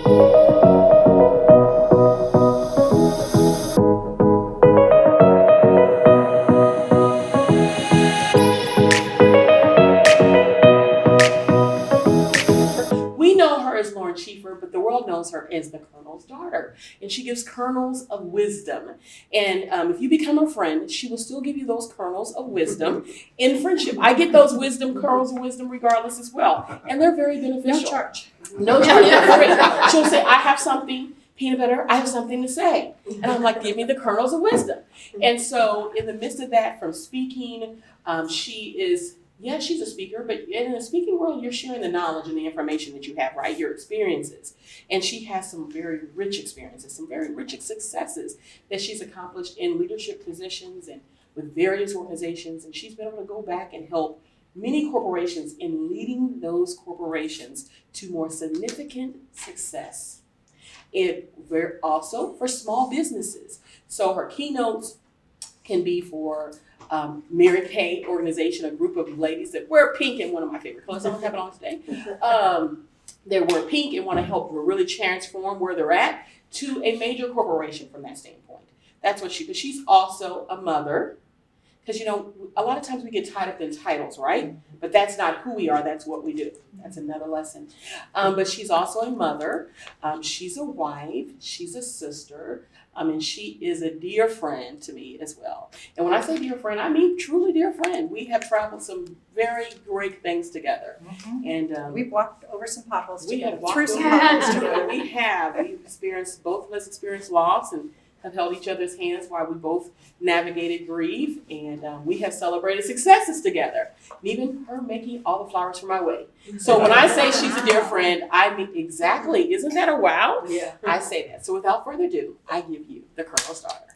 We know her as Lauren Schieffer, but the world knows her as the Colonel's daughter. And she gives kernels of wisdom. And if you become a friend, she will still give you those kernels of wisdom in friendship. I get those kernels of wisdom regardless as well. And they're very beneficial. No charge. No charge. Yeah, she'll say, I have something, peanut butter, I have something to say. And I'm like, give me the kernels of wisdom. And so in the midst of that, from speaking, she's a speaker, but in the speaking world, you're sharing the knowledge and the information that you have, right? Your experiences. And she has some very rich experiences, some very rich successes that she's accomplished in leadership positions and with various organizations. And she's been able to go back and help many corporations in leading those corporations to more significant success. Also for small businesses. So her keynotes can be for Mary Kay organization, a group of ladies that wear pink in one of my favorite colors. I don't have it on today. They wear pink and want to help really transform where they're at to a major corporation from that standpoint. That's what because she's also a mother. Because, a lot of times we get tied up in titles, right? But that's not who we are, that's what we do. That's another lesson. But she's also a mother. She's a wife. She's a sister. And she is a dear friend to me as well. And when I say dear friend, I mean truly dear friend. We have traveled some very great things together. Mm-hmm. And we've walked over some potholes together. We have. We've experienced, both of us experienced loss and have held each other's hands while we both navigated grief, and we have celebrated successes together. And even her making all the flowers for my wedding. So when I say she's a dear friend, I mean exactly. Isn't that a wow? Yeah. I say that. So without further ado, I give you the Colonel's daughter.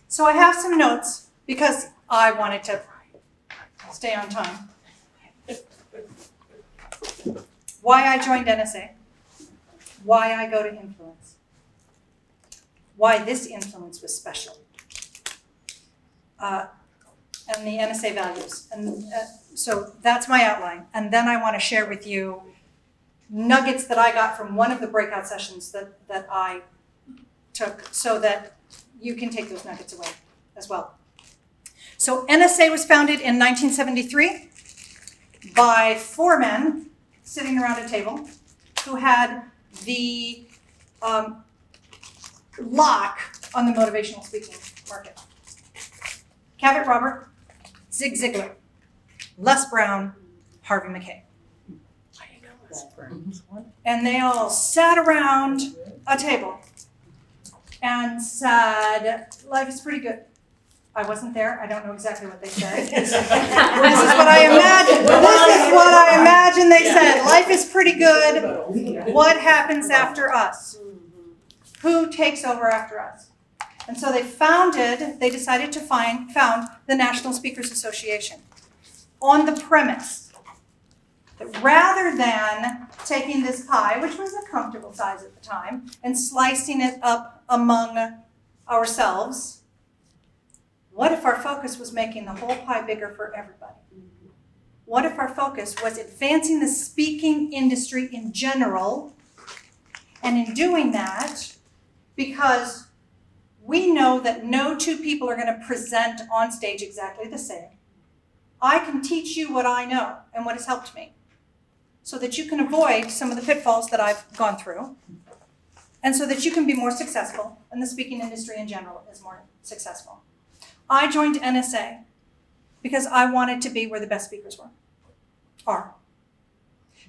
So I have some notes because I wanted to stay on time. Why I joined NSA. Why I go to Influence. Why this influence was special. And the NSA values. And so that's my outline. And then I want to share with you nuggets that I got from one of the breakout sessions that I took so that you can take those nuggets away as well. So NSA was founded in 1973 by 4 men sitting around a table who had the lock on the motivational speaking market. Cavett Robert, Zig Ziglar, Les Brown, Harvey Mackay. And they all sat around a table and said, life is pretty good. I wasn't there. I don't know exactly what they said. This is what I imagine. This is what I imagine they said. Life is pretty good. What happens after us? Who takes over after us? And so they decided to found the National Speakers Association on the premise that rather than taking this pie, which was a comfortable size at the time, and slicing it up among ourselves, what if our focus was making the whole pie bigger for everybody? What if our focus was advancing the speaking industry in general, and in doing that, because we know that no 2 people are going to present on stage exactly the same, I can teach you what I know and what has helped me so that you can avoid some of the pitfalls that I've gone through and so that you can be more successful and the speaking industry in general is more successful. I joined NSA because I wanted to be where the best speakers are.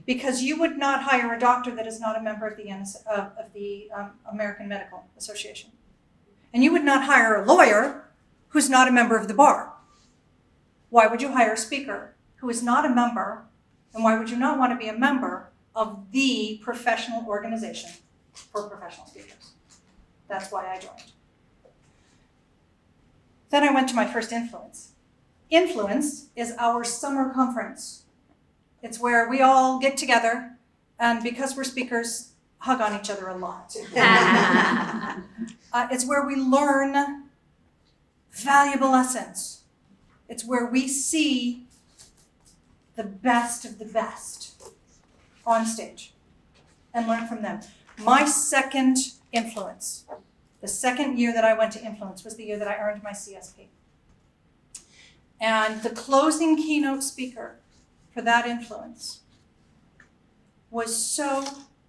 Because you would not hire a doctor that is not a member of the American Medical Association. And you would not hire a lawyer who's not a member of the bar. Why would you hire a speaker who is not a member, and why would you not want to be a member of the professional organization for professional speakers? That's why I joined. Then I went to my first Influence. Influence is our summer conference. It's where we all get together, and because we're speakers, hug on each other a lot. It's where we learn valuable lessons. It's where we see the best of the best. on stage and learn from them. My second influence, the second year that I went to Influence was the year that I earned my CSP. And the closing keynote speaker for that Influence was so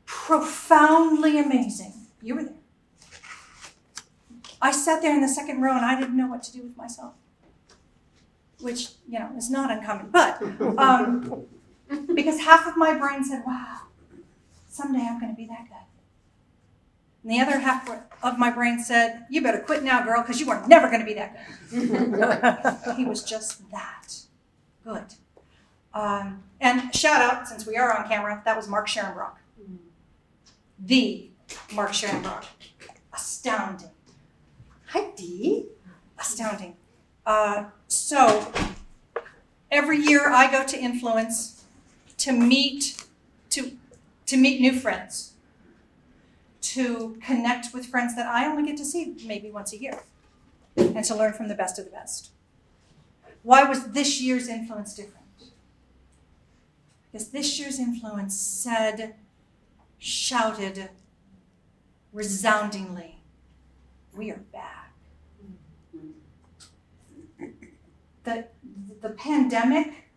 profoundly amazing. You were there. I sat there in the second row and I didn't know what to do with myself, which, is not uncommon. But because half of my brain said, wow, someday I'm going to be that good. And the other half of my brain said, you better quit now, girl, because you are never going to be that good. He was just that good. And shout out, since we are on camera, that was Mark Scherenbrock. The Mark Scherenbrock. Astounding. Hi, Dee. Astounding. So every year I go to Influence to meet new friends, to connect with friends that I only get to see maybe once a year, and to learn from the best of the best. Why was this year's Influence different? Because this year's Influence shouted resoundingly, we are back. The pandemic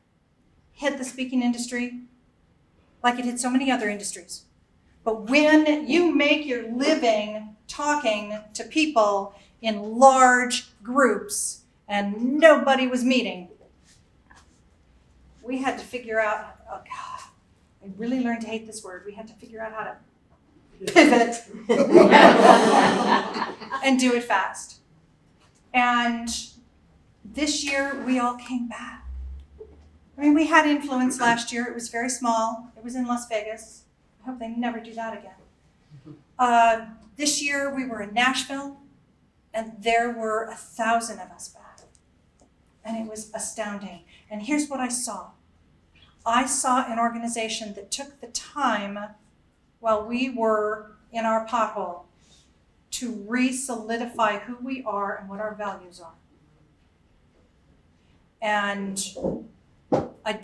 hit the speaking industry like it hit so many other industries. But when you make your living talking to people in large groups and nobody was meeting, we had to figure out, oh God, I really learned to hate this word. We had to figure out how to pivot and do it fast. And this year, we all came back. I mean, we had Influence last year. It was very small. It was in Las Vegas. I hope they never do that again. This year, we were in Nashville, and there were 1,000 of us back. And it was astounding. And here's what I saw. I saw an organization that took the time while we were in our pothole to re-solidify who we are and what our values are. And I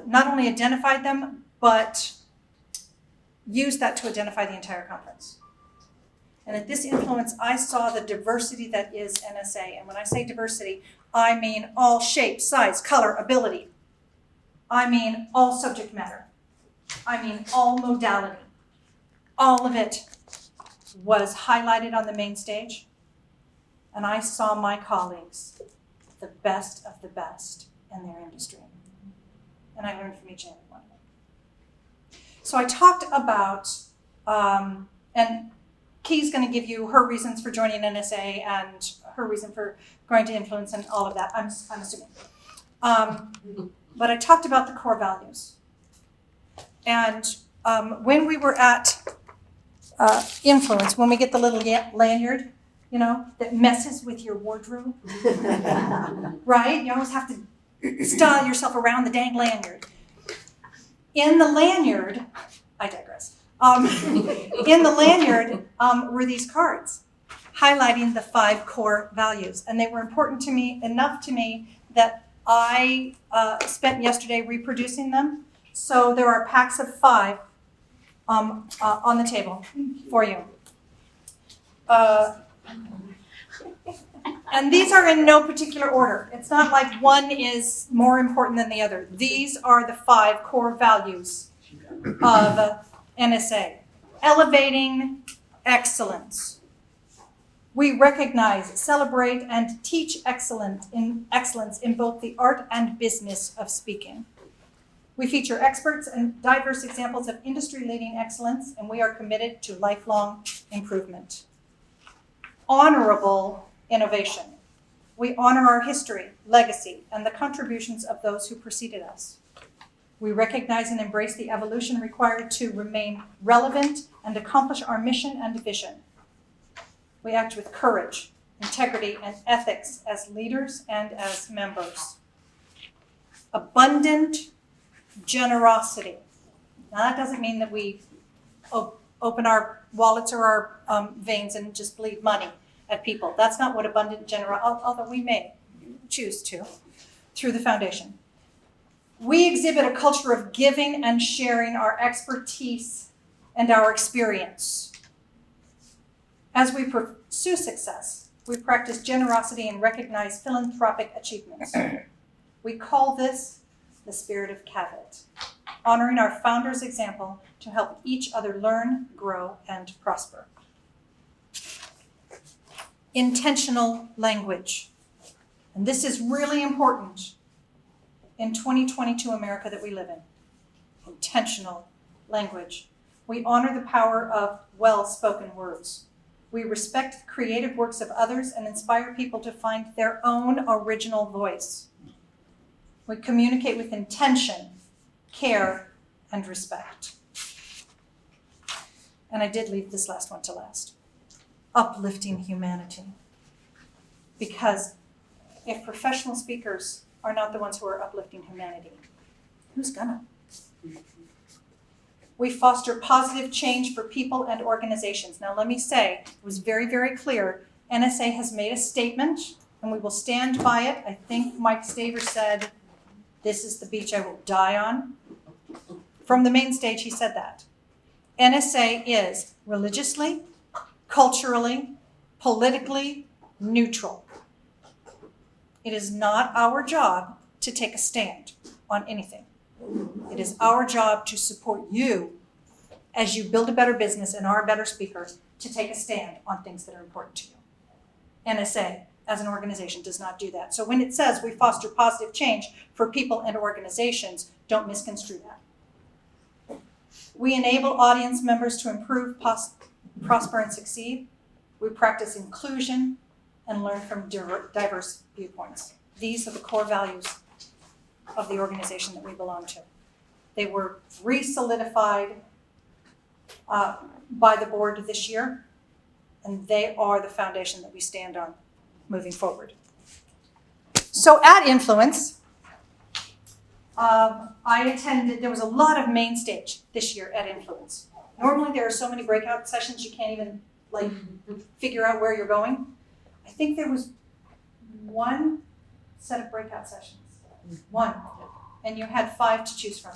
not only identified them, but used that to identify the entire conference. And at this Influence, I saw the diversity that is NSA. And when I say diversity, I mean all shape, size, color, ability. I mean all subject matter. I mean all modality. All of it was highlighted on the main stage. And I saw my colleagues, the best of the best in their industry. And I learned from each and every one of them. So I talked about, and Key's going to give you her reasons for joining NSA and her reason for going to Influence and all of that, I'm assuming. But I talked about the core values. And when we were at Influence, when we get the little lanyard, that messes with your wardrobe, right? You always have to style yourself around the dang lanyard. In the lanyard, I digress. In the lanyard were these cards highlighting the 5 core values. And they were important to me, enough to me, that I spent yesterday reproducing them. So there are packs of 5 on the table for you. And these are in no particular order. It's not like one is more important than the other. These are the 5 core values of NSA. Elevating excellence. We recognize, celebrate, and teach excellence in both the art and business of speaking. We feature experts and diverse examples of industry-leading excellence, and we are committed to lifelong improvement. Honorable innovation. We honor our history, legacy, and the contributions of those who preceded us. We recognize and embrace the evolution required to remain relevant and accomplish our mission and vision. We act with courage, integrity, and ethics as leaders and as members. Abundant generosity. Now that doesn't mean that we open our wallets or our veins and just bleed money at people. That's not what abundant generosity, although we may choose to, through the foundation. We exhibit a culture of giving and sharing our expertise and our experience. As we pursue success, we practice generosity and recognize philanthropic achievements. We call this the spirit of Cavet, honoring our founder's example to help each other learn, grow, and prosper. Intentional language. And this is really important in 2022 America that we live in. Intentional language. We honor the power of well-spoken words. We respect the creative works of others and inspire people to find their own original voice. We communicate with intention, care, and respect. And I did leave this last one to last. Uplifting humanity. Because if professional speakers are not the ones who are uplifting humanity, who's gonna? We foster positive change for people and organizations. Now let me say, it was very, very clear, NSA has made a statement and we will stand by it. I think Mike Staver said, "This is the beach I will die on." From the main stage, he said that. NSA is religiously, culturally, politically neutral. It is not our job to take a stand on anything. It is our job to support you as you build a better business and are a better speaker to take a stand on things that are important to you. NSA, as an organization, does not do that. So when it says we foster positive change for people and organizations, don't misconstrue that. We enable audience members to improve, prosper, and succeed. We practice inclusion and learn from diverse viewpoints. These are the core values of the organization that we belong to. They were re-solidified by the board this year, and they are the foundation that we stand on moving forward. So at Influence, I attended, there was a lot of main stage this year at Influence. Normally there are so many breakout sessions you can't even figure out where you're going. I think there was one set of breakout sessions. One. And you had 5 to choose from.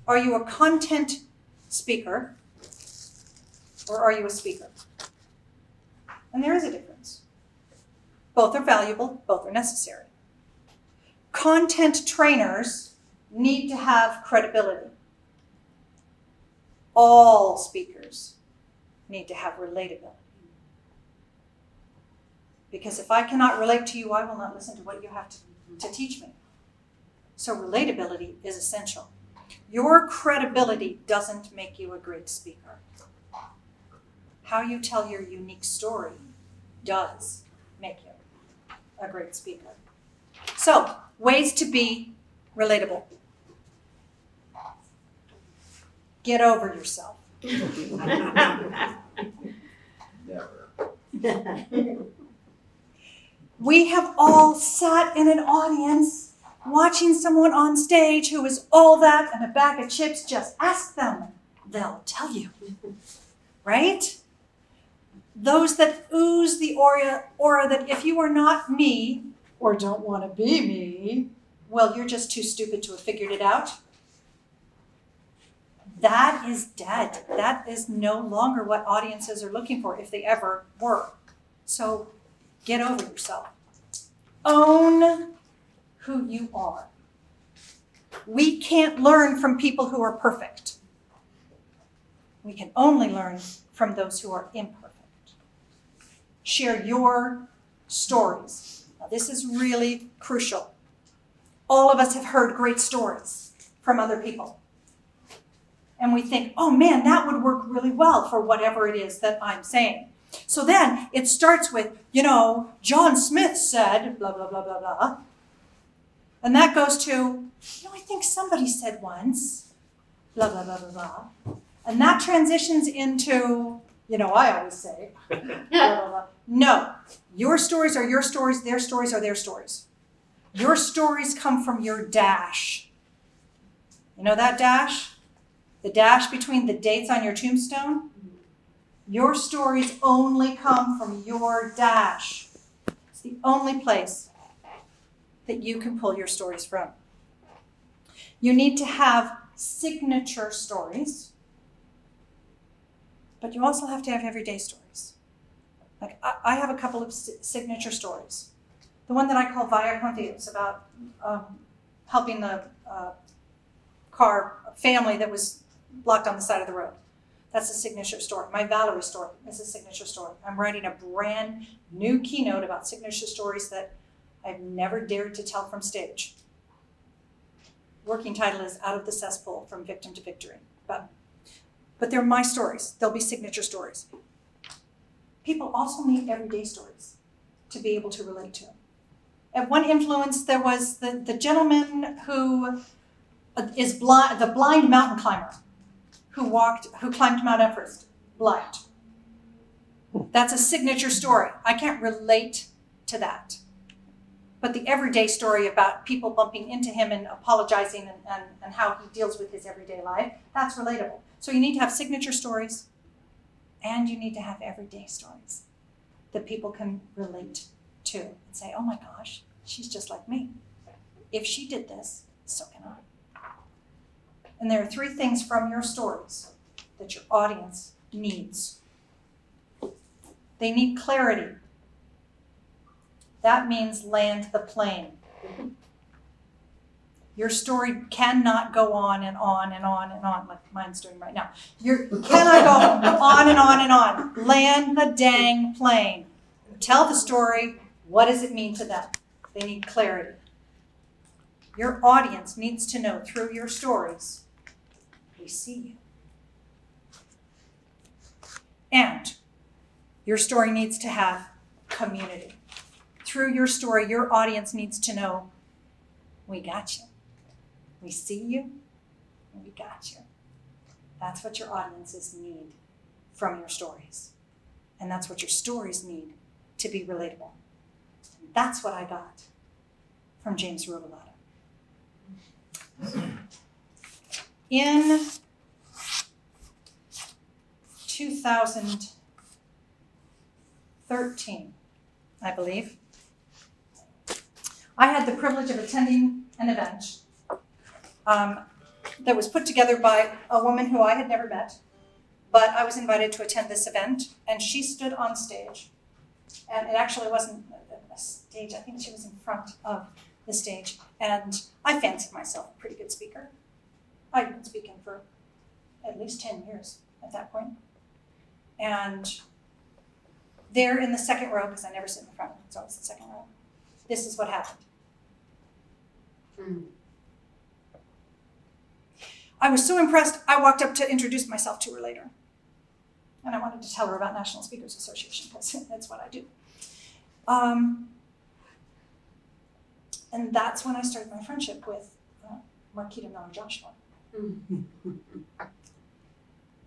Are you a content speaker or are you a speaker? And there is a difference. Both are valuable, both are necessary. Content trainers need to have credibility. All speakers need to have relatability. Because if I cannot relate to you, I will not listen to what you have to teach me. So relatability is essential. Your credibility doesn't make you a great speaker. How you tell your unique story does make you a great speaker. So, ways to be relatable. Get over yourself. Never. We have all sat in an audience watching someone on stage who is all that and a bag of chips. Just ask them. They'll tell you. Right? Those that ooze the aura that if you are not me or don't want to be me, well, you're just too stupid to have figured it out. That is dead. That is no longer what audiences are looking for, if they ever were. So get over yourself. Own who you are. We can't learn from people who are perfect. We can only learn from those who are imperfect. Share your stories. Now, this is really crucial. All of us have heard great stories from other people. And we think, oh man, that would work really well for whatever it is that I'm saying. So then it starts with, John Smith said, blah, blah, blah, blah, blah. And that goes to, I think somebody said once, blah, blah, blah, blah, blah. And that transitions into, I always say, blah, blah, blah. No, your stories are your stories, their stories are their stories. Your stories come from your dash. You know that dash? The dash between the dates on your tombstone? Your stories only come from your dash. It's the only place that you can pull your stories from. You need to have signature stories, but you also have to have everyday stories. Like I have a couple of signature stories. The one that I call Vaya Contigo is about helping the family that was blocked on the side of the road. That's a signature story. My Valerie story is a signature story. I'm writing a brand new keynote about signature stories that I've never dared to tell from stage. Working title is Out of the Cesspool from Victim to Victory. But they're my stories. They'll be signature stories. People also need everyday stories to be able to relate to them. At one influence, there was the gentleman who is blind, the blind mountain climber who climbed Mount Everest blind. That's a signature story. I can't relate to that. But the everyday story about people bumping into him and apologizing and how he deals with his everyday life, that's relatable. So you need to have signature stories and you need to have everyday stories that people can relate to and say, oh my gosh, she's just like me. If she did this, so can I. And there are 3 things from your stories that your audience needs. They need clarity. That means land the plane. Your story cannot go on and on and on and on like mine's doing right now. You cannot go on and on and on. Land the dang plane. Tell the story. What does it mean to them? They need clarity. Your audience needs to know through your stories, we see you. And your story needs to have community. Through your story, your audience needs to know, we got you. We see you, and we got you. That's what your audiences need from your stories. And that's what your stories need to be relatable. And that's what I got from James Rubalata. In 2013, I believe, I had the privilege of attending an event that was put together by a woman who I had never met, but I was invited to attend this event, and she stood on stage. And it actually wasn't a stage, I think she was in front of the stage, and I fancied myself a pretty good speaker. I'd been speaking for at least 10 years at that point. And there in the second row, because I never sit in the front, it's always the second row, this is what happened. I was so impressed, I walked up to introduce myself to her later. And I wanted to tell her about National Speakers Association, because that's what I do. And that's when I started my friendship with Marquita Miller Joshua.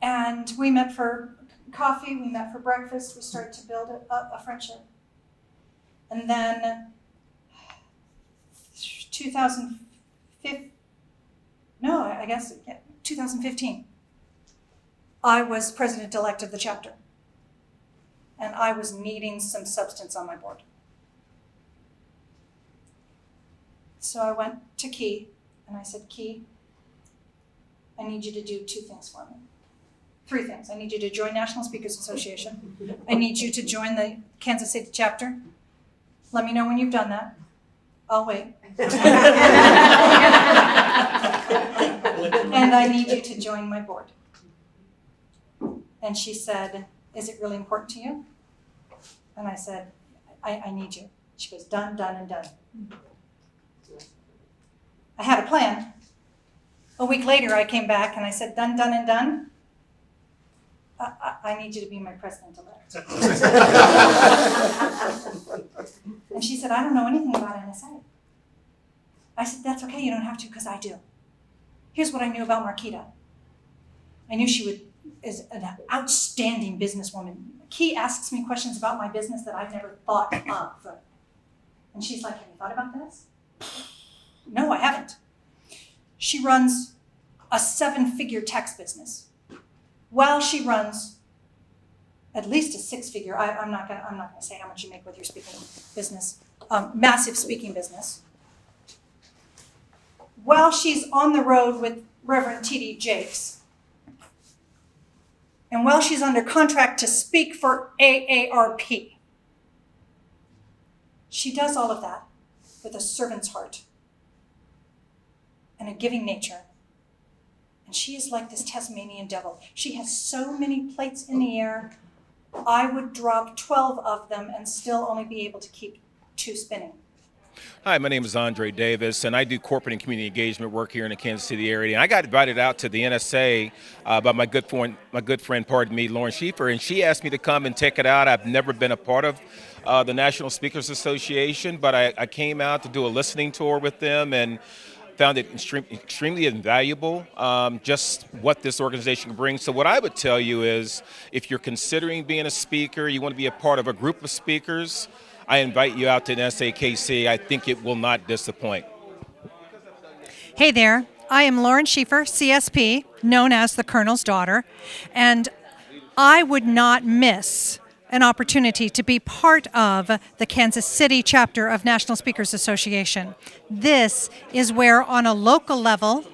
And we met for coffee, we met for breakfast, we started to build a friendship. And then 2015, I was president-elect of the chapter. And I was needing some substance on my board. So I went to Key, and I said, Key, I need you to do 2 things for me. 3 things. I need you to join National Speakers Association. I need you to join the Kansas City chapter. Let me know when you've done that. I'll wait. And I need you to join my board. And she said, is it really important to you? And I said, I need you. She goes, done, done, and done. I had a plan. A week later, I came back and I said, done, done, and done. I need you to be my president-elect. And she said, I don't know anything about NSA. I said, that's okay, you don't have to, because I do. Here's what I knew about Marquita. I knew she is an outstanding businesswoman. Key asks me questions about my business that I've never thought of. And she's like, have you thought about this? No, I haven't. She runs a 7-figure tax business. While she runs at least a 6-figure, I'm not gonna say how much you make with your speaking business, massive speaking business. while she's on the road with Reverend T.D. Jakes, and while she's under contract to speak for AARP. She does all of that with a servant's heart and a giving nature. And she is like this Tasmanian devil. She has so many plates in the air, I would drop 12 of them and still only be able to keep 2 spinning. Hi, my name is Andre Davis, and I do corporate and community engagement work here in the Kansas City area. And I got invited out to the NSA by my good friend, Lauren Schieffer, and she asked me to come and check it out. I've never been a part of the National Speakers Association, but I came out to do a listening tour with them and found it extremely invaluable, just what this organization can bring. So what I would tell you is, if you're considering being a speaker, you want to be a part of a group of speakers, I invite you out to NSAKC. I think it will not disappoint. Hey there, I am Lauren Schieffer, CSP, known as the Colonel's daughter, and I would not miss an opportunity to be part of the Kansas City chapter of National Speakers Association. This is where, on a local level,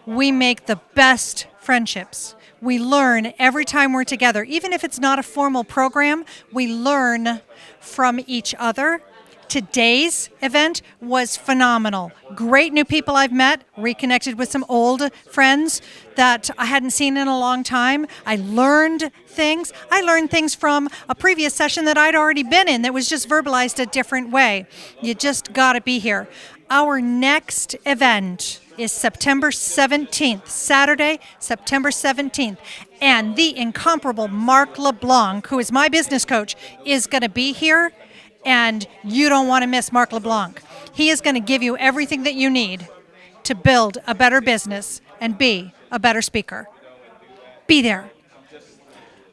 we make the best friendships. We learn every time we're together. Even if it's not a formal program, we learn from each other. Today's event was phenomenal. Great new people I've met, reconnected with some old friends that I hadn't seen in a long time. I learned things. I learned things from a previous session that I'd already been in that was just verbalized a different way. You just gotta be here. Our next event is September 17th, Saturday, September 17th. And the incomparable Mark LeBlanc, who is my business coach, is gonna be here. And you don't want to miss Mark LeBlanc. He is going to give you everything that you need to build a better business and be a better speaker. Be there.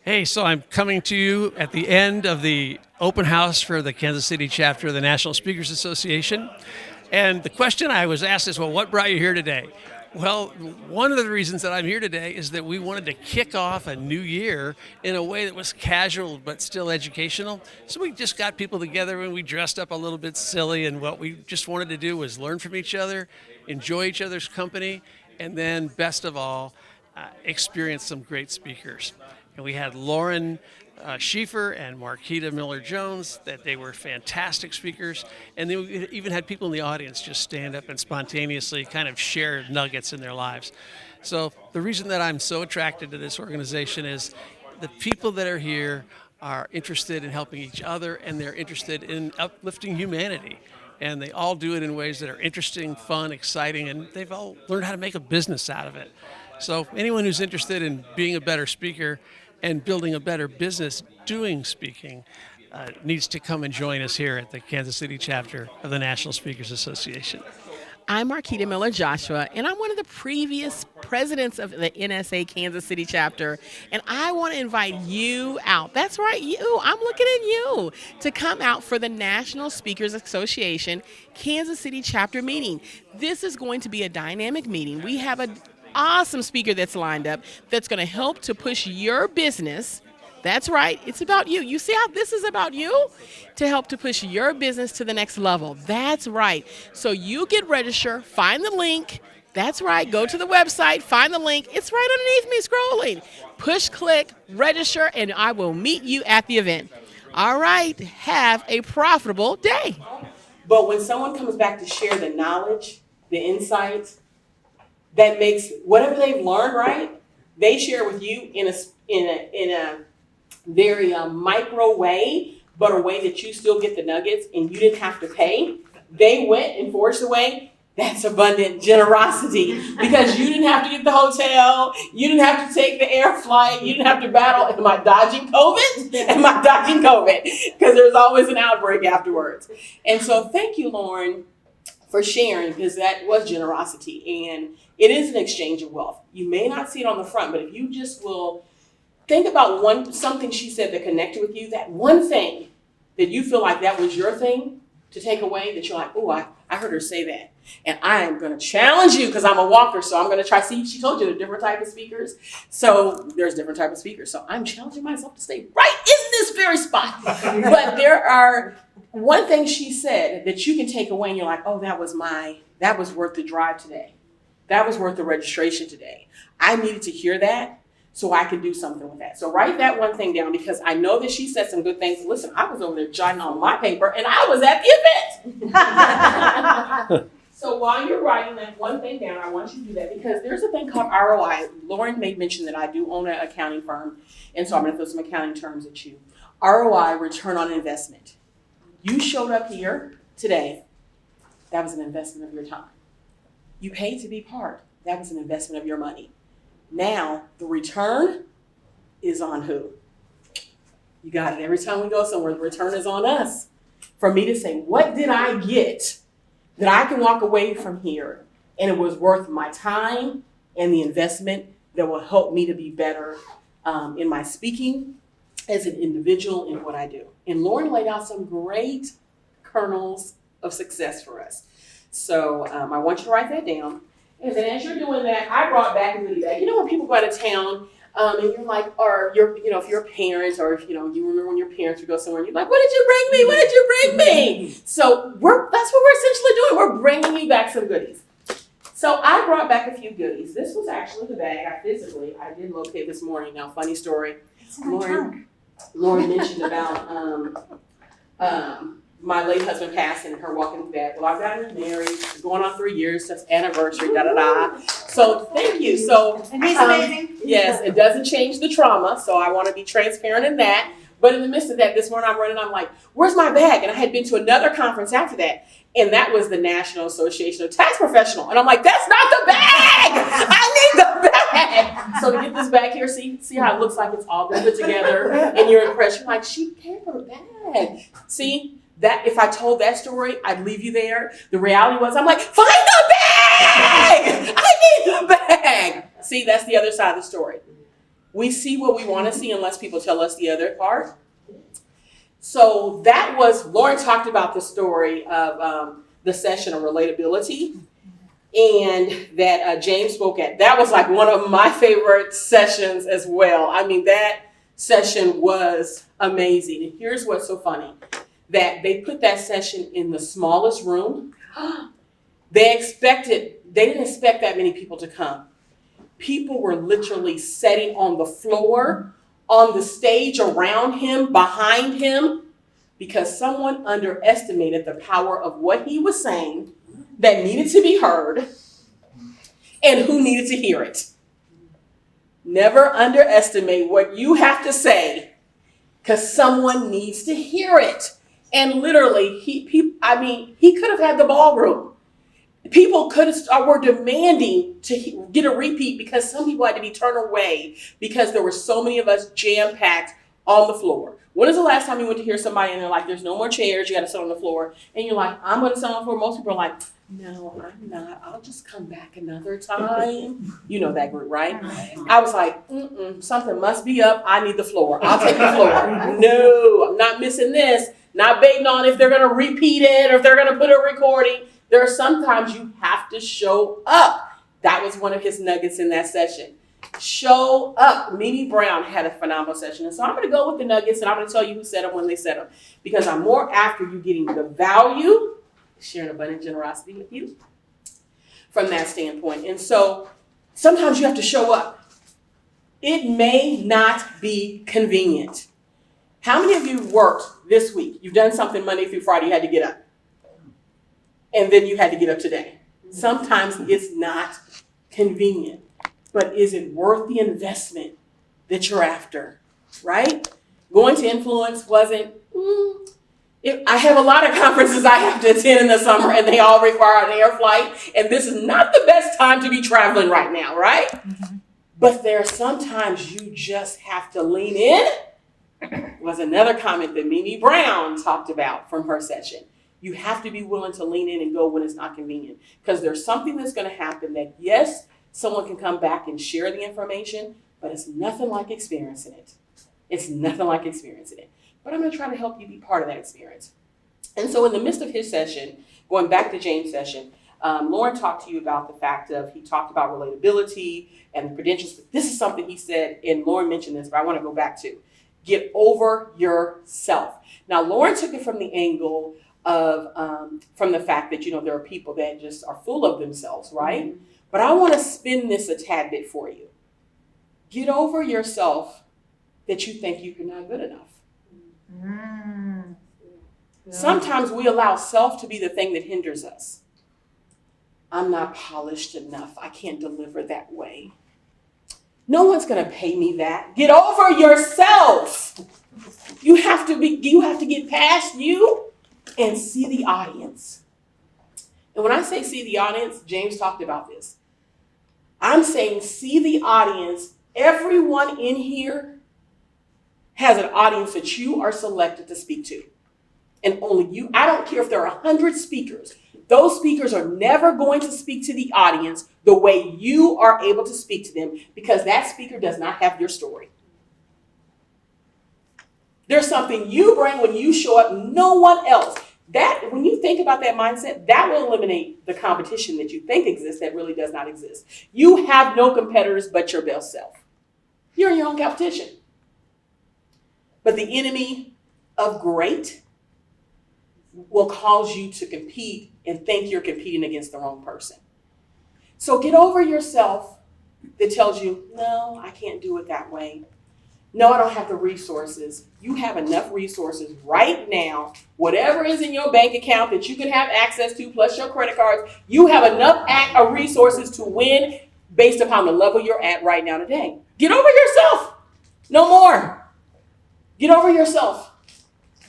Hey, so I'm coming to you at the end of the open house for the Kansas City chapter of the National Speakers Association. And the question I was asked is, well, what brought you here today? Well, one of the reasons that I'm here today is that we wanted to kick off a new year in a way that was casual but still educational. So we just got people together and we dressed up a little bit silly, and what we just wanted to do was learn from each other, enjoy each other's company, and then best of all, experience some great speakers. And we had Lauren Schieffer and Marquita Miller-Jones, that they were fantastic speakers, and they even had people in the audience just stand up and spontaneously kind of share nuggets in their lives. So the reason that I'm so attracted to this organization is the people that are here are interested in helping each other, and they're interested in uplifting humanity. And they all do it in ways that are interesting, fun, exciting, and they've all learned how to make a business out of it. So anyone who's interested in being a better speaker and building a better business doing speaking needs to come and join us here at the Kansas City chapter of the National Speakers Association. I'm Marquita Miller Joshua, and I'm one of the previous presidents of the NSA Kansas City chapter, and I want to invite you out. That's right, you. I'm looking at you to come out for the National Speakers Association Kansas City chapter meeting. This is going to be a dynamic meeting. We have an awesome speaker that's lined up that's going to help to push your business. That's right, it's about you. You see how this is about you? To help to push your business to the next level. That's right. So you get registered, find the link. That's right, go to the website, find the link. It's right underneath me scrolling. Push, click, register, and I will meet you at the event. All right, have a profitable day. But when someone comes back to share the knowledge, the insights, that makes whatever they've learned, right? They share with you in a very micro way, but a way that you still get the nuggets and you didn't have to pay. They went and forged away. That's abundant generosity, because you didn't have to get the hotel, you didn't have to take the air flight, you didn't have to battle, am I dodging COVID? Am I dodging COVID? Because there's always an outbreak afterwards. And so thank you, Lauren, for sharing, because that was generosity, and it is an exchange of wealth. You may not see it on the front, but if you just will think about something she said that connected with you, that one thing that you feel like that was your thing to take away, that you're like, oh, I heard her say that. And I am going to challenge you because I'm a walker, so I'm going to try. See, she told you there are different type of speakers. So there's different type of speakers. So I'm challenging myself to stay right in this very spot. But there are one thing she said that you can take away and you're like, oh, that was worth the drive today. That was worth the registration today. I needed to hear that so I could do something with that. So write that one thing down because I know that she said some good things. Listen, I was over there jotting on my paper and I was at the event. So while you're writing that one thing down, I want you to do that because there's a thing called ROI. Lauren made mention that I do own an accounting firm, and so I'm going to throw some accounting terms at you. ROI, return on investment. You showed up here today. That was an investment of your time. You paid to be part. That was an investment of your money. Now, the return is on who? You got it. Every time we go somewhere, the return is on us. For me to say, what did I get that I can walk away from here and it was worth my time and the investment that will help me to be better in my speaking as an individual in what I do. And Lauren laid out some great kernels of success for us. So I want you to write that down. And then as you're doing that, I brought back a goodie bag. You know when people go out of town and you're like, or you're, you know, if you're a parent or if, you know, you remember when your parents would go somewhere and you're like, what did you bring me? What did you bring me? So that's what we're essentially doing. We're bringing you back some goodies. So I brought back a few goodies. This was actually the bag I did locate this morning. Now, funny story. Lauren mentioned about my late husband passing and her walking through that. Well, I've gotten married, going on 3 years, that's anniversary, da-da-da. So thank you. So And he's amazing. yes, it doesn't change the trauma, so I want to be transparent in that. But in the midst of that, this morning I'm running, I'm like, where's my bag? And I had been to another conference after that, and that was the National Association of Tax Professionals. And I'm like, that's not the bag! I need the bag! So to get this bag here, see how it looks like it's all been put together, and you're impressed. You're like, she gave her bag. See? That if I told that story, I'd leave you there. The reality was, I'm like, find the bag! I need the bag! See, that's the other side of the story. We see what we want to see unless people tell us the other part. So that was, Lauren talked about the story of the session of relatability and that James spoke at. That was like one of my favorite sessions as well. I mean, that session was amazing. And here's what's so funny. That they put that session in the smallest room. They didn't expect that many people to come. People were literally sitting on the floor, on the stage around him, behind him, because someone underestimated the power of what he was saying that needed to be heard and who needed to hear it. Never underestimate what you have to say because someone needs to hear it. And literally, he could have had the ballroom. People were demanding to get a repeat because some people had to be turned away because there were so many of us jam-packed on the floor. When is the last time you went to hear somebody and they're like, there's no more chairs, you got to sit on the floor. And you're like, I'm going to sit on the floor. Most people are like, no, I'm not. I'll just come back another time. You know that group, right? I was like, something must be up. I need the floor. I'll take the floor. No, I'm not missing this. Not betting on if they're going to repeat it or if they're going to put a recording. There are sometimes you have to show up. That was one of his nuggets in that session. Show up. Mimi Brown had a phenomenal session. And so I'm going to go with the nuggets and I'm going to tell you who said them when they said them. Because I'm more after you getting the value, sharing abundant generosity with you from that standpoint. And so sometimes you have to show up. It may not be convenient. How many of you worked this week? You've done something Monday through Friday, you had to get up. And then you had to get up today. Sometimes it's not convenient, but is it worth the investment that you're after, right? Going to Influence wasn't, I have a lot of conferences I have to attend in the summer and they all require an air flight. And this is not the best time to be traveling right now, right? Mm-hmm. But there are sometimes you just have to lean in. Was another comment that Mimi Brown talked about from her session. You have to be willing to lean in and go when it's not convenient. Because there's something that's going to happen that, yes, someone can come back and share the information, but it's nothing like experiencing it. It's nothing like experiencing it. But I'm going to try to help you be part of that experience. And so in the midst of his session, going back to James' session, Lauren talked to you about the fact of, he talked about relatability and the credentials. But this is something he said, and Lauren mentioned this, but I want to go back to. Get over yourself. Now, Lauren took it from the angle of, from the fact that, there are people that just are full of themselves, right? Mm-hmm. But I want to spin this a tad bit for you. Get over yourself that you think you're not good enough. Sometimes we allow self to be the thing that hinders us. I'm not polished enough. I can't deliver that way. No one's going to pay me that. Get over yourself. You have to get past you and see the audience. And when I say see the audience, James talked about this. I'm saying see the audience. Everyone in here has an audience that you are selected to speak to. And only you. I don't care if there are 100 speakers. Those speakers are never going to speak to the audience the way you are able to speak to them, because that speaker does not have your story. There's something you bring when you show up, no one else. That, when you think about that mindset, that will eliminate the competition that you think exists that really does not exist. You have no competitors but your best self. You're in your own competition. But the enemy of great will cause you to compete and think you're competing against the wrong person. So get over yourself that tells you, no, I can't do it that way. No, I don't have the resources. You have enough resources right now. Whatever is in your bank account that you can have access to, plus your credit cards, you have enough resources to win based upon the level you're at right now today. Get over yourself. No more. Get over yourself.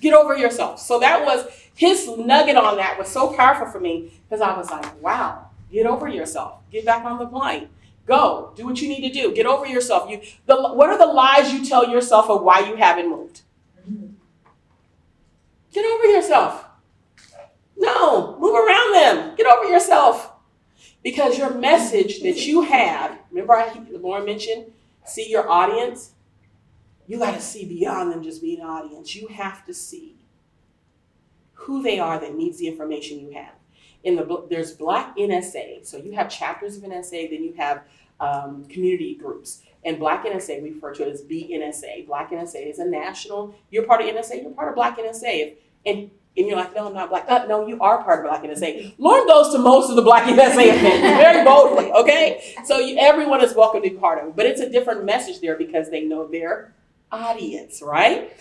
Get over yourself. So that was his nugget on that was so powerful for me, because I was like, wow, get over yourself. Get back on the plane. Go. Do what you need to do. Get over yourself. What are the lies you tell yourself of why you haven't moved? Get over yourself. No, move around them. Get over yourself. Because your message that you have, remember Lauren mentioned, see your audience? You got to see beyond them just being an audience. You have to see who they are that needs the information you have. There's Black NSA, so you have chapters of NSA, then you have community groups. And Black NSA, we refer to it as BNSA. Black NSA is a national, you're part of NSA, you're part of Black NSA. And you're like, no, I'm not Black. No, you are part of Black NSA. Lauren goes to most of the Black NSA events very boldly, okay? So everyone is welcome to be part of it. But it's a different message there because they know their audience, right?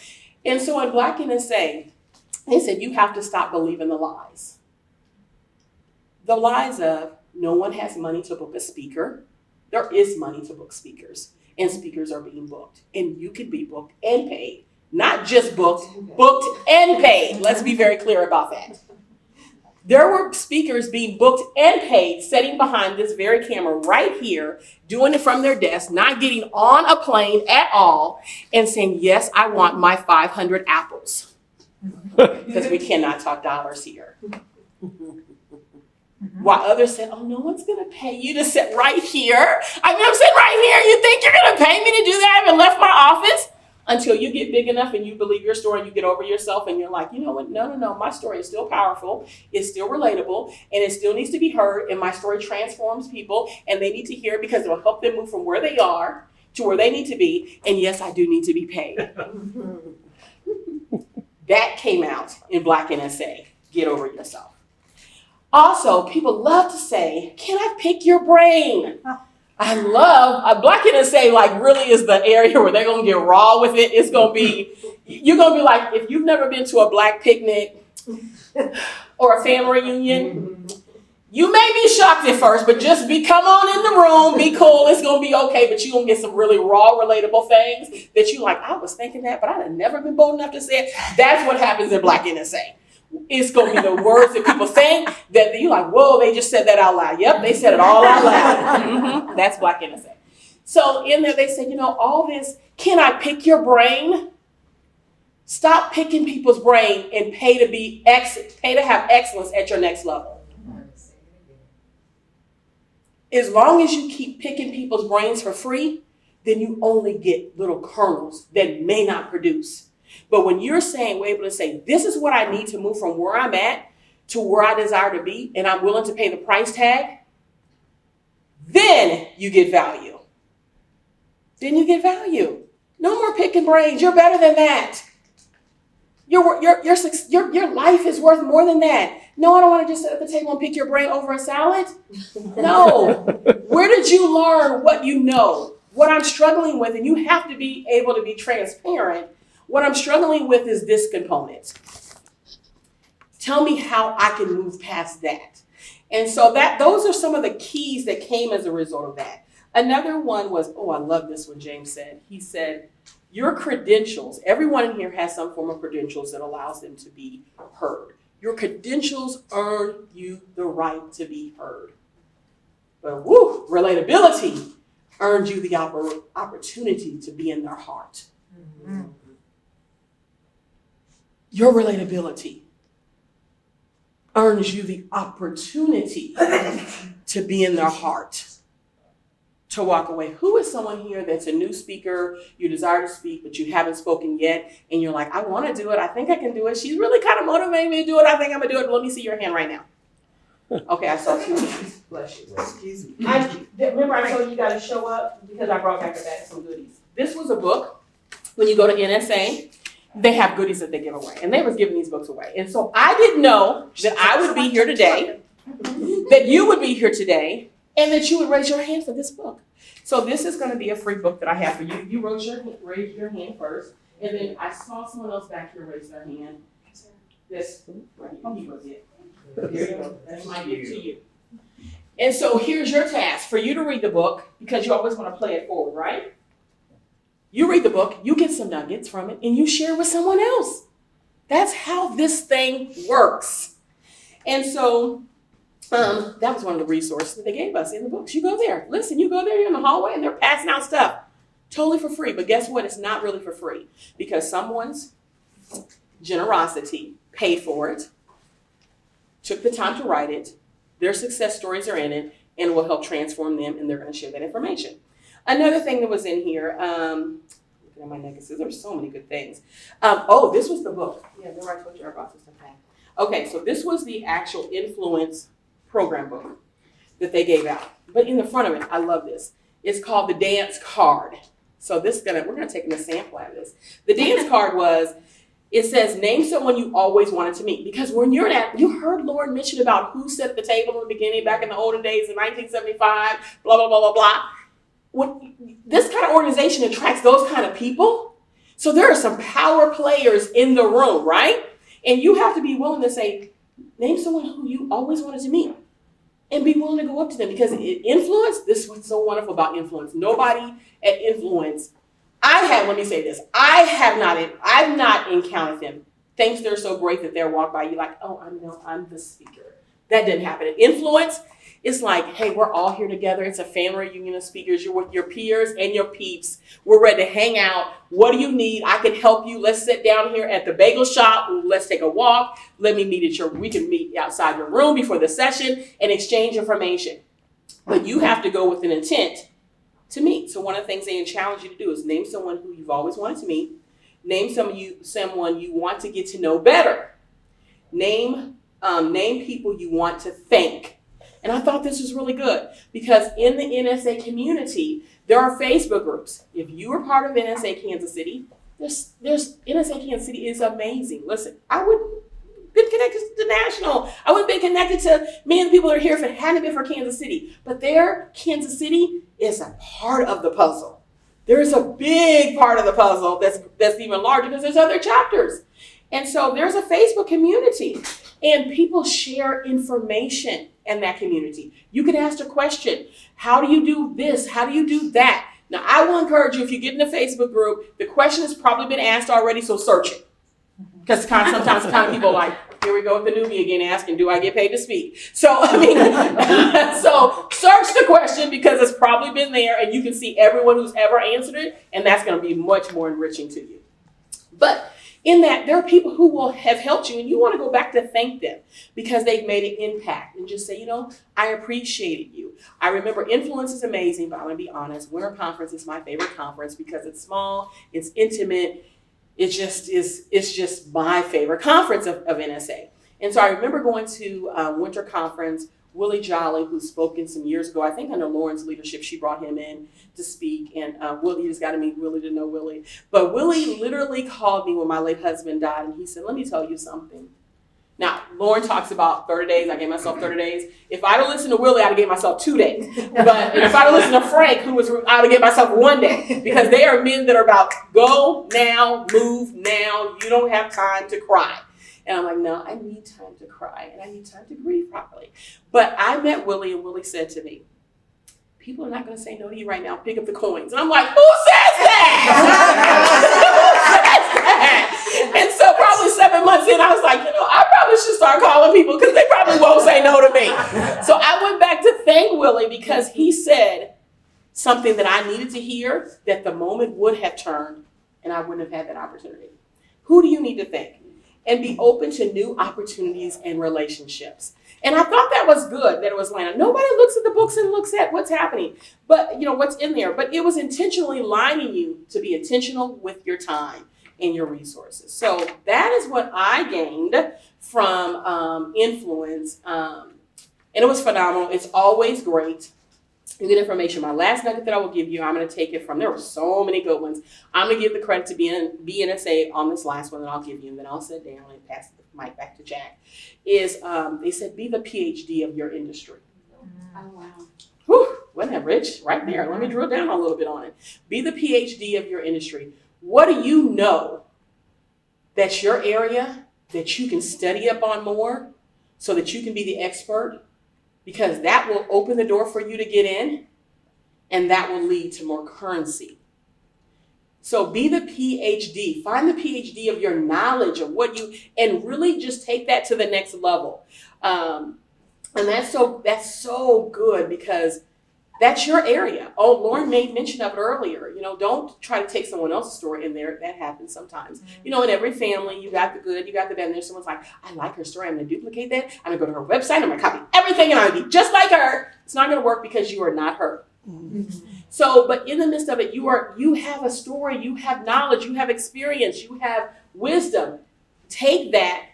And so in Black NSA, they said you have to stop believing the lies. The lies of no one has money to book a speaker. There is money to book speakers, and speakers are being booked. And you could be booked and paid. Not just booked and paid. Let's be very clear about that. There were speakers being booked and paid, sitting behind this very camera right here, doing it from their desk, not getting on a plane at all, and saying, yes, I want my 500 apples. Because we cannot talk dollars here. While others said, oh, no one's going to pay you to sit right here. I mean, I'm sitting right here. You think you're going to pay me to do that? I haven't left my office. Until you get big enough and you believe your story and you get over yourself and you're like, you know what? No. My story is still powerful. It's still relatable and it still needs to be heard. And my story transforms people and they need to hear it because it will help them move from where they are to where they need to be. And yes, I do need to be paid. That came out in Black NSA. Get over yourself. Also, people love to say, can I pick your brain? I love, Black NSA like really is the area where they're going to get raw with it. It's going to be, you're going to be like, if you've never been to a Black picnic or a family reunion, you may be shocked at first, but just come on in the room, be cool, it's going to be okay, but you're going to get some really raw, relatable things that you like, I was thinking that, but I'd have never been bold enough to say it. That's what happens in Black NSA. It's going to be the words that people think that you're like, whoa, they just said that out loud. Yep, they said it all out loud. That's Black NSA. So in there they said, all this, can I pick your brain? Stop picking people's brain and pay to have excellence at your next level. As long as you keep picking people's brains for free, then you only get little kernels that may not produce. But when you're we're able to say, this is what I need to move from where I'm at to where I desire to be, and I'm willing to pay the price tag, then you get value. Then you get value. No more picking brains. You're better than that. Your life is worth more than that. No, I don't want to just sit at the table and pick your brain over a salad. No. Where did you learn what you know? What I'm struggling with, and you have to be able to be transparent. What I'm struggling with is this component. Tell me how I can move past that. And so those are some of the keys that came as a result of that. Another one was, I love this one James said. He said, your credentials, everyone in here has some form of credentials that allows them to be heard. Your credentials earn you the right to be heard. But relatability earned you the opportunity to be in their heart. Mm-hmm. Your relatability earns you the opportunity to be in their heart. To walk away. Who is someone here that's a new speaker, you desire to speak, but you haven't spoken yet, and you're like, I want to do it, I think I can do it, she's really kind of motivating me to do it, I think I'm going to do it, but let me see your hand right now. Okay, I saw 2 hands. Bless you. Excuse me. Remember I told you you got to show up because I brought back a bag of some goodies. This was a book. When you go to NSA, they have goodies that they give away, and they was giving these books away. And so I didn't know that I would be here today, that you would be here today, and that you would raise your hand for this book. So this is going to be a free book that I have for you. You raise your hand first, and then I saw someone else back here raise their hand. This, right here, he was it. There you go. That's my gift to you. And so here's your task for you to read the book, because you always want to play it forward, right? You read the book, you get some nuggets from it, and you share with someone else. That's how this thing works. And so that was one of the resources that they gave us in the books. You go there. Listen, you go there, you're in the hallway, and they're passing out stuff. Totally for free. But guess what? It's not really for free. Because someone's generosity paid for it, took the time to write it, their success stories are in it, and it will help transform them, and they're going to share that information. Another thing that was in here, looking at my necklaces, there's so many good things. This was the book. Yeah, remember I told you I brought this stuff back. Okay, so this was the actual influence program book that they gave out. But in the front of it, I love this. It's called the dance card. So we're gonna take a sample out of this. The dance card it says, name someone you always wanted to meet. Because when you heard Lauren mention about who set the table in the beginning back in the olden days in 1975, blah, blah, blah, blah, blah. This kind of organization attracts those kind of people. So there are some power players in the room, right? And you have to be willing to say, name someone who you always wanted to meet. And be willing to go up to them, because influence, this is what's so wonderful about influence. Nobody at influence, I've not encountered them. Thinks they're so great that they'll walk by you like, oh, I'm the speaker. That didn't happen. At influence, it's like, hey, we're all here together. It's a family reunion of speakers. You're with your peers and your peeps. We're ready to hang out. What do you need? I can help you. Let's sit down here at the bagel shop. Let's take a walk. We can meet outside your room before the session and exchange information. But you have to go with an intent to meet. So one of the things they challenge you to do is name someone who you've always wanted to meet. Name someone you want to get to know better. Name people you want to thank. And I thought this was really good, because in the NSA community, there are Facebook groups. If you are part of NSA Kansas City, there's NSA Kansas City is amazing. Listen, I wouldn't been connected to the national. I wouldn't been connected to many of the people that are here if it hadn't been for Kansas City. But Kansas City is a part of the puzzle. There is a big part of the puzzle that's even larger, because there's other chapters. And so there's a Facebook community, and people share information in that community. You can ask a question. How do you do this? How do you do that? Now, I will encourage you, if you get in a Facebook group, the question has probably been asked already, so search it. Because sometimes people are like, here we go with the newbie again asking, do I get paid to speak? So, so search the question, because it's probably been there, and you can see everyone who's ever answered it, and that's going to be much more enriching to you. But in that, there are people who will have helped you, and you want to go back to thank them because they've made an impact, and just say, I appreciated you. I remember influence is amazing, but I'm going to be honest, Winter Conference is my favorite conference because it's small, it's intimate. It's just my favorite conference of NSA. And so I remember going to Winter Conference Willie Jolly, who's spoken some years ago. I think under Lauren's leadership, she brought him in to speak. And Willie, you just got to meet Willie to know Willie. But Willie literally called me when my late husband died, and he said, let me tell you something. Now, Lauren talks about 30 days. I gave myself 30 days. If I'd have listened to Willie, I'd have gave myself 2 days. But if I'd have listened to Frank, I'd have gave myself 1 day. Because they are men that are about go now, move now. You don't have time to cry. And I'm like, no, I need time to cry. And I need time to grieve properly. But I met Willie, and Willie said to me, people are not going to say no to you right now. Pick up the coins. And I'm like, who says that? And so probably 7 months in, I was like, I probably should start calling people because they probably won't say no to me. So I went back to thank Willie because he said something that I needed to hear that the moment would have turned and I wouldn't have had that opportunity. Who do you need to thank? And be open to new opportunities and relationships. And I thought that was good that it was lined up. Nobody looks at the books and looks at what's happening, but what's in there. But it was intentionally lining you to be intentional with your time and your resources. So that is what I gained from influence. And it was phenomenal. It's always great. You get information. My last nugget that I will give you, I'm going to take it from, there were so many good ones. I'm going to give the credit to BNSA on this last one that I'll give you, and then I'll sit down and pass the mic back to Jack, is they said, be the PhD of your industry. Oh, wow. Whew, wasn't that rich? Right there. Let me drill down a little bit on it. Be the PhD of your industry. What do you know that's your area that you can study up on more so that you can be the expert? Because that will open the door for you to get in, and that will lead to more currency. So be the PhD. Find the PhD of your knowledge of what and really just take that to the next level. And that's so good because that's your area. Oh, Lauren made mention of it earlier. Don't try to take someone else's story in there. That happens sometimes. In every family, you got the good, you got the bad. And there's someone's like, I like her story. I'm going to duplicate that. I'm going to go to her website. I'm going to copy everything, and I'm going to be just like her. It's not going to work because you are not her. So, but in the midst of it, you have a story, you have knowledge, you have experience, you have wisdom. Take that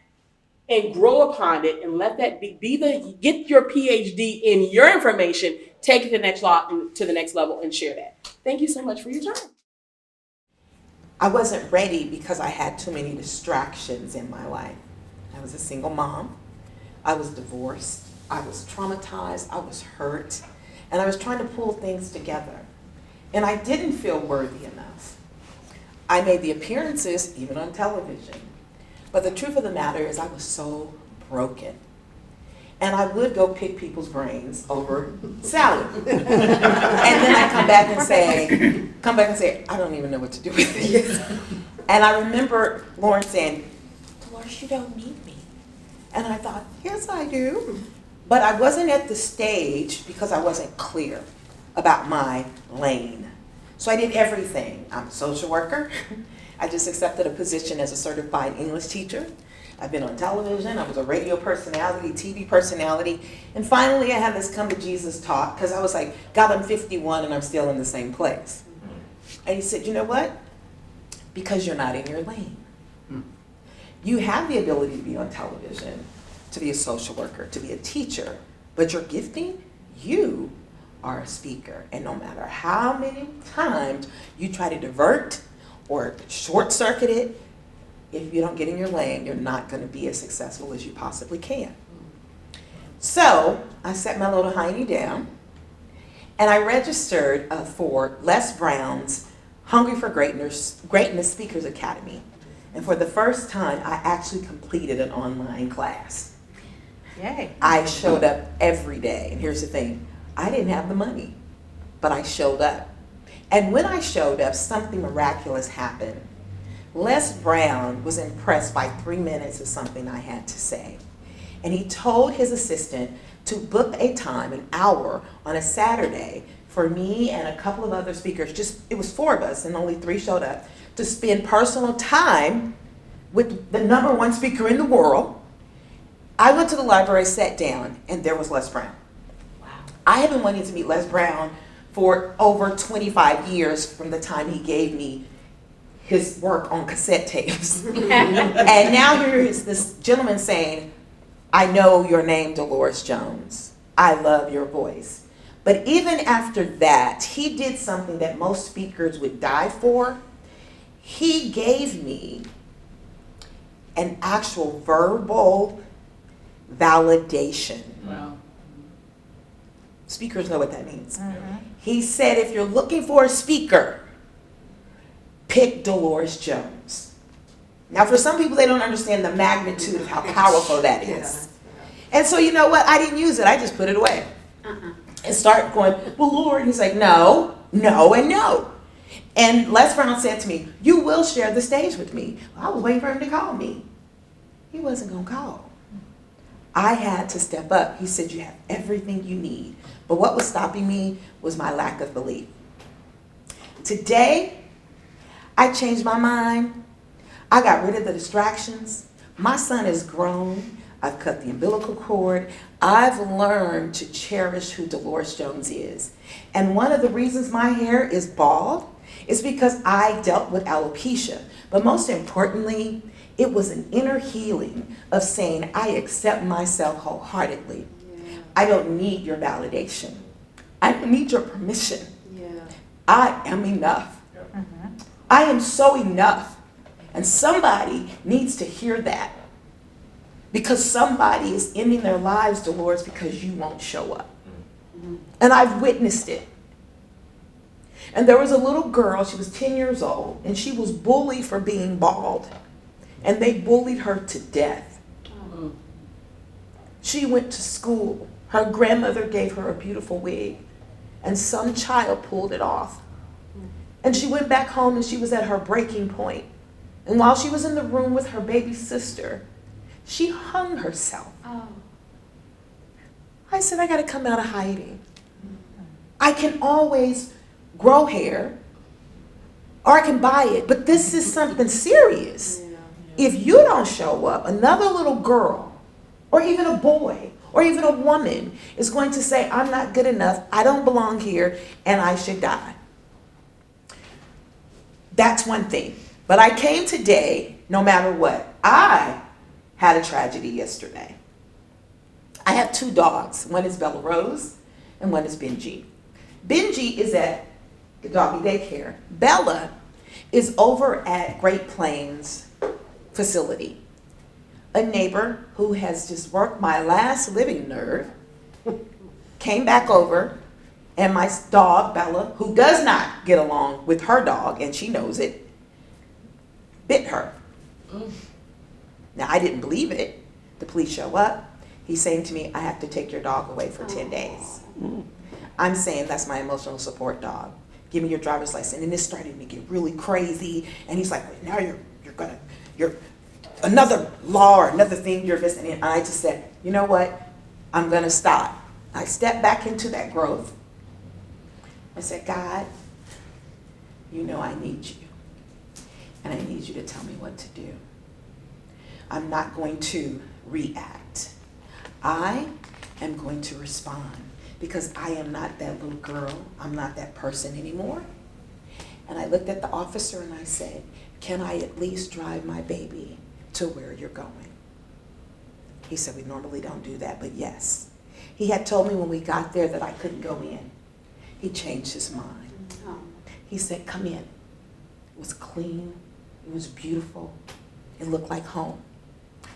and grow upon it, and let that get your PhD in your information. Take it to the next level and share that. Thank you so much for your time. I wasn't ready because I had too many distractions in my life. I was a single mom. I was divorced. I was traumatized. I was hurt. And I was trying to pull things together. And I didn't feel worthy enough. I made the appearances, even on television. But the truth of the matter is I was so broken. And I would go pick people's brains over salad. And then I come back and say, I don't even know what to do with this. And I remember Lauren saying, Dolores, you don't need me. And I thought, yes, I do. But I wasn't at the stage because I wasn't clear about my lane. So I did everything. I'm a social worker. I just accepted a position as a certified English teacher. I've been on television. I was a radio personality, TV personality. And finally, I had this come to Jesus talk because I was like, God, I'm 51 and I'm still in the same place. And he said, you know what? Because you're not in your lane. You have the ability to be on television, to be a social worker, to be a teacher, but your gifting, you are a speaker. And no matter how many times you try to divert or short circuit it, if you don't get in your lane, you're not going to be as successful as you possibly can. So I set my little hiney down, and I registered for Les Brown's Hungry for Greatness Speakers Academy. And for the first time, I actually completed an online class. Yay. I showed up every day. And here's the thing, I didn't have the money, but I showed up. And when I showed up, something miraculous happened. Les Brown was impressed by 3 minutes of something I had to say. And he told his assistant to book a time, an hour, on a Saturday for me and a couple of other speakers, it was 4 of us and only 3 showed up, to spend personal time with the #1 speaker in the world. I went to the library, sat down, and there was Les Brown. Wow. I had been wanting to meet Les Brown for over 25 years from the time he gave me his work on cassette tapes. And now here is this gentleman saying, I know your name, Dolores Jones. I love your voice. But even after that, he did something that most speakers would die for. He gave me an actual verbal validation. Wow. Speakers know what that means. He said, if you're looking for a speaker, pick Dolores Jones. Now, for some people, they don't understand the magnitude of how powerful that is. And so, you know what? I didn't use it. I just put it away. And start going, well, Lord. He's like, no, no, and no. And Les Brown said to me, you will share the stage with me. Well, I was waiting for him to call me. He wasn't going to call. I had to step up. He said, you have everything you need. But what was stopping me was my lack of belief. Today, I changed my mind. I got rid of the distractions. My son is grown. I've cut the umbilical cord. I've learned to cherish who Dolores Jones is. And one of the reasons my hair is bald is because I dealt with alopecia. But most importantly, it was an inner healing of saying, I accept myself wholeheartedly. I don't need your validation. I don't need your permission. I am enough. I am so enough. And somebody needs to hear that. Because somebody is ending their lives, Dolores, because you won't show up. And I've witnessed it. And there was a little girl, she was 10 years old, and she was bullied for being bald. And they bullied her to death. She went to school. Her grandmother gave her a beautiful wig, and some child pulled it off. And she went back home and she was at her breaking point. And while she was in the room with her baby sister, she hung herself. I said, I got to come out of hiding. I can always grow hair, or I can buy it, but this is something serious. If you don't show up, another little girl, or even a boy, or even a woman is going to say, I'm not good enough, I don't belong here, and I should die. That's one thing. But I came today, no matter what. I had a tragedy yesterday. I have two dogs. One is Bella Rose, and one is Benji. Benji is at the doggy daycare. Bella is over at Great Plains facility. A neighbor who has just worked my last living nerve came back over, and my dog, Bella, who does not get along with her dog, and she knows it, bit her. Now, I didn't believe it. The police show up. He's saying to me, I have to take your dog away for 10 days. I'm saying that's my emotional support dog. Give me your driver's license. And this started to get really crazy. And he's like, well, now you're another law or another thing you're visiting. And I just said, you know what? I'm going to stop. I stepped back into that growth. I said, God, you know I need you. And I need you to tell me what to do. I'm not going to react. I am going to respond, because I am not that little girl. I'm not that person anymore. And I looked at the officer and I said, can I at least drive my baby to where you're going? He said, we normally don't do that, but yes. He had told me when we got there that I couldn't go in. He changed his mind. He said, come in. It was clean. It was beautiful. It looked like home.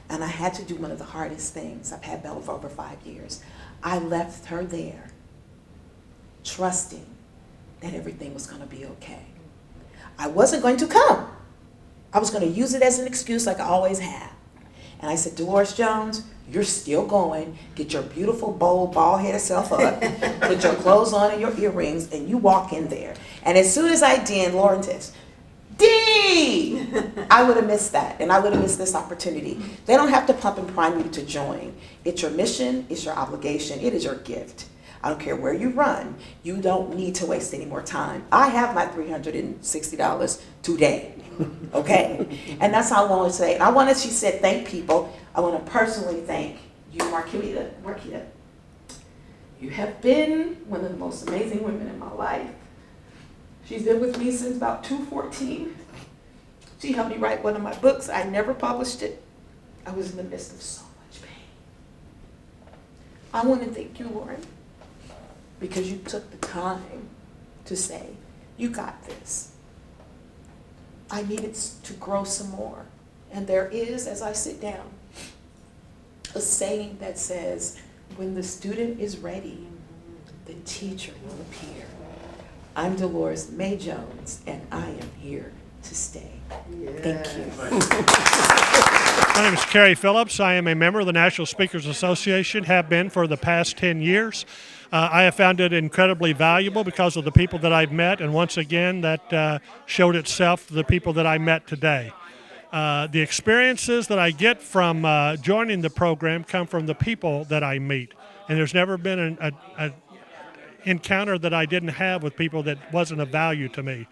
And I had to do one of the hardest things. I've had Bella for over 5 years. I left her there, trusting that everything was going to be okay. I wasn't going to come. I was going to use it as an excuse like I always have. And I said, Dolores Jones, you're still going. Get your beautiful, bold, bald-headed self up. Put your clothes on and your earrings, and you walk in there. And as soon as I did, Lauren says, D! I would have missed that, and I would have missed this opportunity. They don't have to pump and prime you to join. It's your mission, it's your obligation, it is your gift. I don't care where you run. You don't need to waste any more time. I have my $360 today, okay? And that's how I want to say. I wanted, she said, thank people. I want to personally thank you, Marquita. You have been one of the most amazing women in my life. She's been with me since about 2014. She helped me write one of my books. I never published it. I was in the midst of so much pain. I want to thank you, Lauren, because you took the time to say, you got this. I needed to grow some more. And there is, as I sit down, a saying that says, when the student is ready, the teacher will appear. I'm Dolores May Jones, and I am here to stay. Thank you. My name is Kerry Phillips. I am a member of the National Speakers Association, have been for the past 10 years. I have found it incredibly valuable because of the people that I've met, and once again, that showed itself to the people that I met today. The experiences that I get from joining the program come from the people that I meet, and there's never been an encounter that I didn't have with people that wasn't of value to me.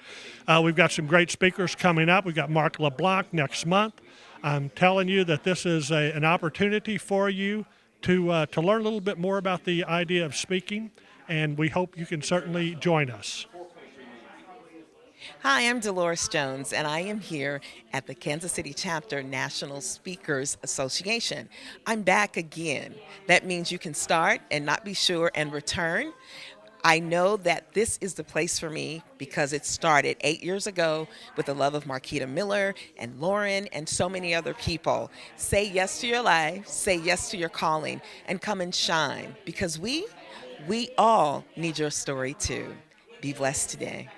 We've got some great speakers coming up. We've got Mark LeBlanc next month. I'm telling you that this is an opportunity for you to learn a little bit more about the idea of speaking, and we hope you can certainly join us. Hi, I'm Dolores Jones, and I am here at the Kansas City Chapter National Speakers Association. I'm back again. That means you can start and not be sure and return. I know that this is the place for me because it started 8 years ago with the love of Marquita Miller and Lauren and so many other people. Say yes to your life, say yes to your calling, and come and shine because we all need your story too. Be blessed today.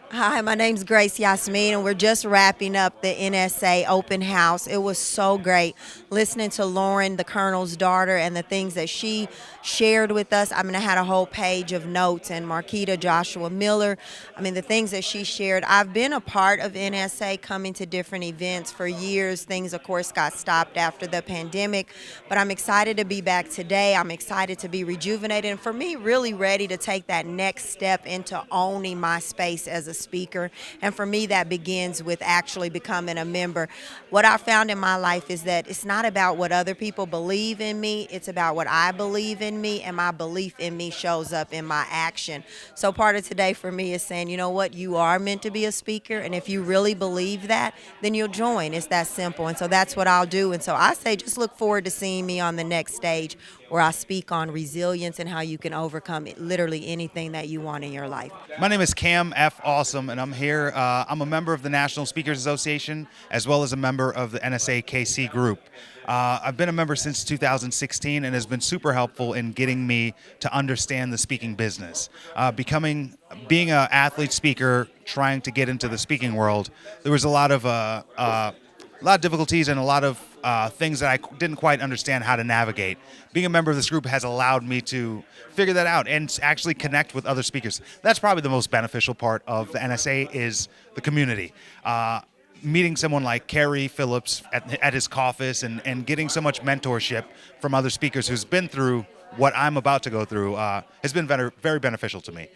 Hi, my name's Grace Yasmin, and we're just wrapping up the NSA open house. It was so great listening to Lauren, the Colonel's daughter, and the things that she shared with us. I mean, I had a whole page of notes, and Marquita, Joshua Miller, I mean, the things that she shared. I've been a part of NSA, coming to different events for years. Things, of course, got stopped after the pandemic, but I'm excited to be back today. I'm excited to be rejuvenated, and for me, really ready to take that next step into owning my space as a speaker. And for me, that begins with actually becoming a member. What I found in my life is that it's not about what other people believe in me, it's about what I believe in me, and my belief in me shows up in my action. So part of today for me is saying, you know what, you are meant to be a speaker, and if you really believe that, then you'll join. It's that simple. And so that's what I'll do. And so I say just look forward to seeing me on the next stage where I speak on resilience and how you can overcome literally anything that you want in your life. My name is Cam F. Awesome, and I'm here. I'm a member of the National Speakers Association as well as a member of the NSA KC group. I've been a member since 2016 and has been super helpful in getting me to understand the speaking business. Being an athlete speaker, trying to get into the speaking world, there was a lot of difficulties and a lot of things that I didn't quite understand how to navigate. Being a member of this group has allowed me to figure that out and actually connect with other speakers. That's probably the most beneficial part of the NSA is the community. Meeting someone like Kerry Phillips at his office and getting so much mentorship from other speakers who's been through what I'm about to go through has been very beneficial to me.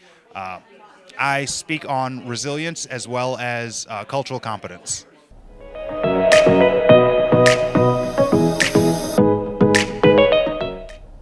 I speak on resilience as well as cultural competence.